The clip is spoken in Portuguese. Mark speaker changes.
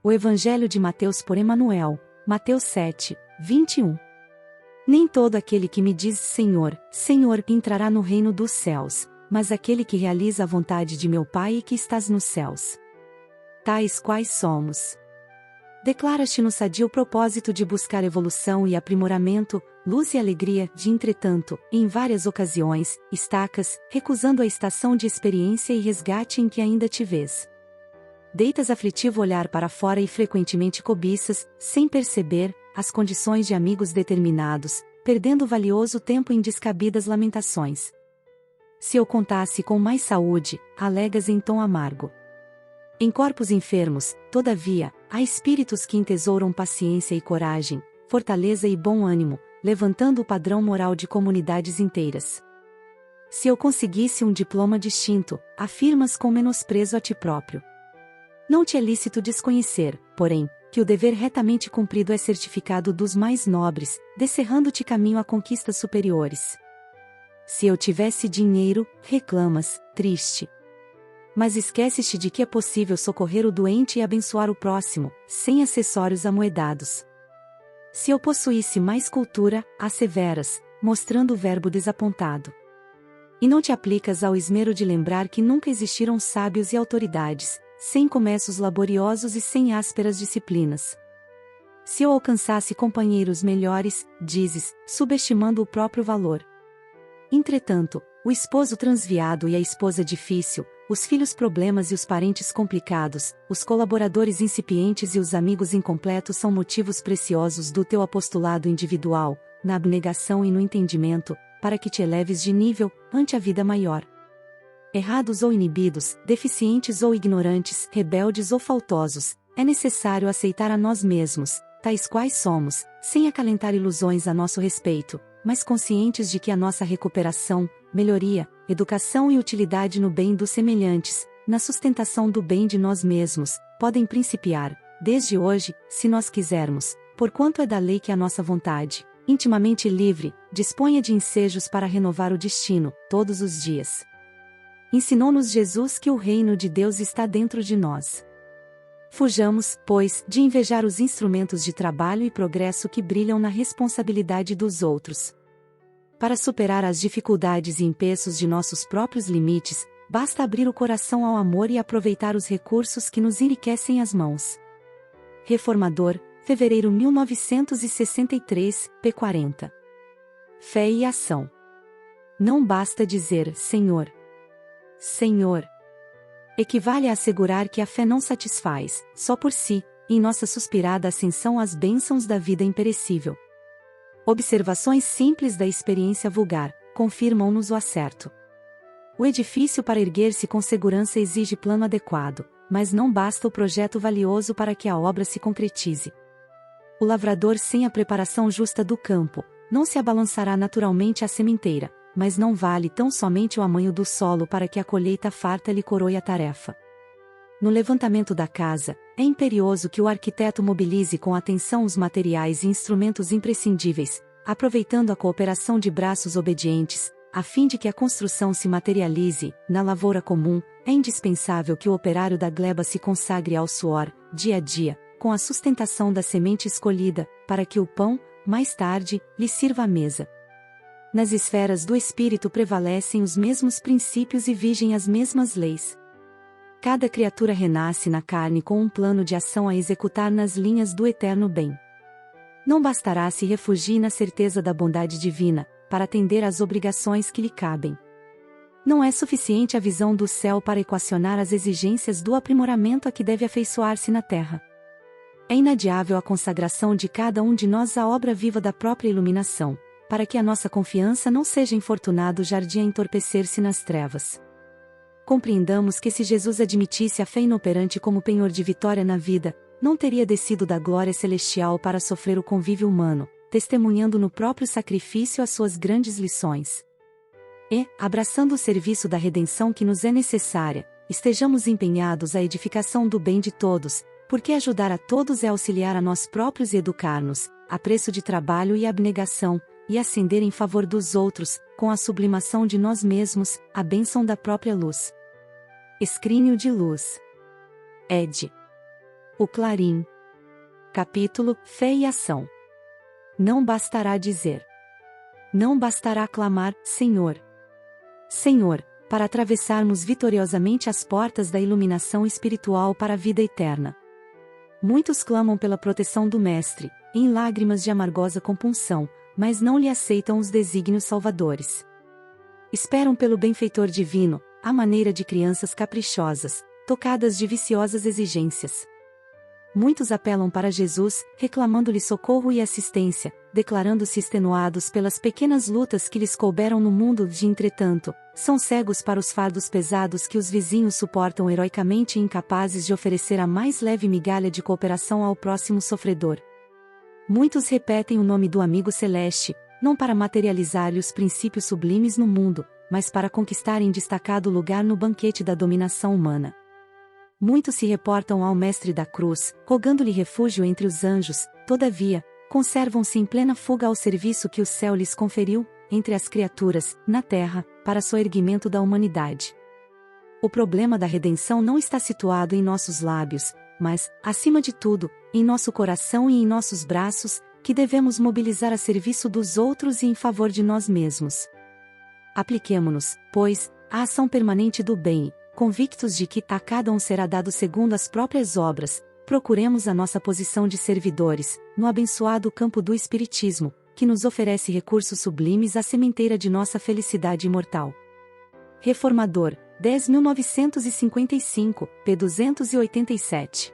Speaker 1: O Evangelho de Mateus por Emanuel, Mateus 7, 21. Nem todo aquele que me diz Senhor, Senhor entrará no reino dos céus, mas aquele que realiza a vontade de meu Pai que estás nos céus. Tais quais somos. Declaras-te no sadio propósito de buscar evolução e aprimoramento, luz e alegria, entretanto, em várias ocasiões, estacas, recusando a estação de experiência e resgate em que ainda te vês. Deitas aflitivo olhar para fora e frequentemente cobiças, sem perceber, as condições de amigos determinados, perdendo valioso tempo em descabidas lamentações. Se eu contasse com mais saúde, alegas em tom amargo. Em corpos enfermos, todavia, há espíritos que entesouram paciência e coragem, fortaleza e bom ânimo, levantando o padrão moral de comunidades inteiras. Se eu conseguisse um diploma distinto, afirmas com menosprezo a ti próprio. Não te é lícito desconhecer, porém, que o dever retamente cumprido é certificado dos mais nobres, descerrando-te caminho a conquistas superiores. Se eu tivesse dinheiro, reclamas, triste. Mas esqueces-te de que é possível socorrer o doente e abençoar o próximo, sem acessórios amoedados. Se eu possuísse mais cultura, asseveras, mostrando o verbo desapontado. E não te aplicas ao esmero de lembrar que nunca existiram sábios e autoridades, sem começos laboriosos e sem ásperas disciplinas. Se eu alcançasse companheiros melhores, dizes, subestimando o próprio valor. Entretanto, o esposo transviado e a esposa difícil, os filhos problemas e os parentes complicados, os colaboradores incipientes e os amigos incompletos são motivos preciosos do teu apostolado individual, na abnegação e no entendimento, para que te eleves de nível, ante a vida maior. Errados ou inibidos, deficientes ou ignorantes, rebeldes ou faltosos, é necessário aceitar a nós mesmos, tais quais somos, sem acalentar ilusões a nosso respeito, mas conscientes de que a nossa recuperação, melhoria, educação e utilidade no bem dos semelhantes, na sustentação do bem de nós mesmos, podem principiar, desde hoje, se nós quisermos, porquanto é da lei que a nossa vontade, intimamente livre, disponha de ensejos para renovar o destino, todos os dias. Ensinou-nos Jesus que o reino de Deus está dentro de nós. Fujamos, pois, de invejar os instrumentos de trabalho e progresso que brilham na responsabilidade dos outros. Para superar as dificuldades e empeços de nossos próprios limites, basta abrir o coração ao amor e aproveitar os recursos que nos enriquecem as mãos. Reformador, fevereiro 1963, p. 40. Fé e ação. Não basta dizer Senhor. Senhor. Equivale a assegurar que a fé não satisfaz, só por si, em nossa suspirada ascensão às bênçãos da vida imperecível. Observações simples da experiência vulgar, confirmam-nos o acerto. O edifício para erguer-se com segurança exige plano adequado, mas não basta o projeto valioso para que a obra se concretize. O lavrador sem a preparação justa do campo, não se abalançará naturalmente à sementeira, mas não vale tão somente o amanho do solo para que a colheita farta lhe coroe a tarefa. No levantamento da casa, é imperioso que o arquiteto mobilize com atenção os materiais e instrumentos imprescindíveis, aproveitando a cooperação de braços obedientes, a fim de que a construção se materialize. Na lavoura comum, é indispensável que o operário da gleba se consagre ao suor, dia a dia, com a sustentação da semente escolhida, para que o pão, mais tarde, lhe sirva à mesa. Nas esferas do espírito prevalecem os mesmos princípios e vigem as mesmas leis. Cada criatura renasce na carne com um plano de ação a executar nas linhas do eterno bem. Não bastará se refugie na certeza da bondade divina, para atender às obrigações que lhe cabem. Não é suficiente a visão do céu para equacionar as exigências do aprimoramento a que deve afeiçoar-se na terra. É inadiável a consagração de cada um de nós à obra viva da própria iluminação, para que a nossa confiança não seja infortunado jardim a entorpecer-se nas trevas. Compreendamos que se Jesus admitisse a fé inoperante como penhor de vitória na vida, não teria descido da glória celestial para sofrer o convívio humano, testemunhando no próprio sacrifício as suas grandes lições. E, abraçando o serviço da redenção que nos é necessária, estejamos empenhados à edificação do bem de todos, porque ajudar a todos é auxiliar a nós próprios e educar-nos, a preço de trabalho e abnegação, e acender em favor dos outros, com a sublimação de nós mesmos, a bênção da própria luz. Escrínio de luz. Ed. O Clarim. Capítulo: Fé e Ação. Não bastará dizer. Não bastará clamar, Senhor. Senhor, para atravessarmos vitoriosamente as portas da iluminação espiritual para a vida eterna. Muitos clamam pela proteção do Mestre, em lágrimas de amargosa compunção, mas não lhe aceitam os desígnios salvadores. Esperam pelo benfeitor divino, à maneira de crianças caprichosas, tocadas de viciosas exigências. Muitos apelam para Jesus, reclamando-lhe socorro e assistência, declarando-se extenuados pelas pequenas lutas que lhes couberam no mundo de entretanto, são cegos para os fardos pesados que os vizinhos suportam heroicamente e incapazes de oferecer a mais leve migalha de cooperação ao próximo sofredor. Muitos repetem o nome do amigo celeste, não para materializar-lhe os princípios sublimes no mundo, mas para conquistarem destacado lugar no banquete da dominação humana. Muitos se reportam ao Mestre da Cruz, rogando-lhe refúgio entre os anjos, todavia, conservam-se em plena fuga ao serviço que o céu lhes conferiu, entre as criaturas, na terra, para soerguimento da humanidade. O problema da redenção não está situado em nossos lábios, mas, acima de tudo, em nosso coração e em nossos braços, que devemos mobilizar a serviço dos outros e em favor de nós mesmos. Apliquemo-nos, pois, à ação permanente do bem, convictos de que a cada um será dado segundo as próprias obras. Procuremos a nossa posição de servidores, no abençoado campo do Espiritismo, que nos oferece recursos sublimes à sementeira de nossa felicidade imortal. Reformador, 10.955, p. 287.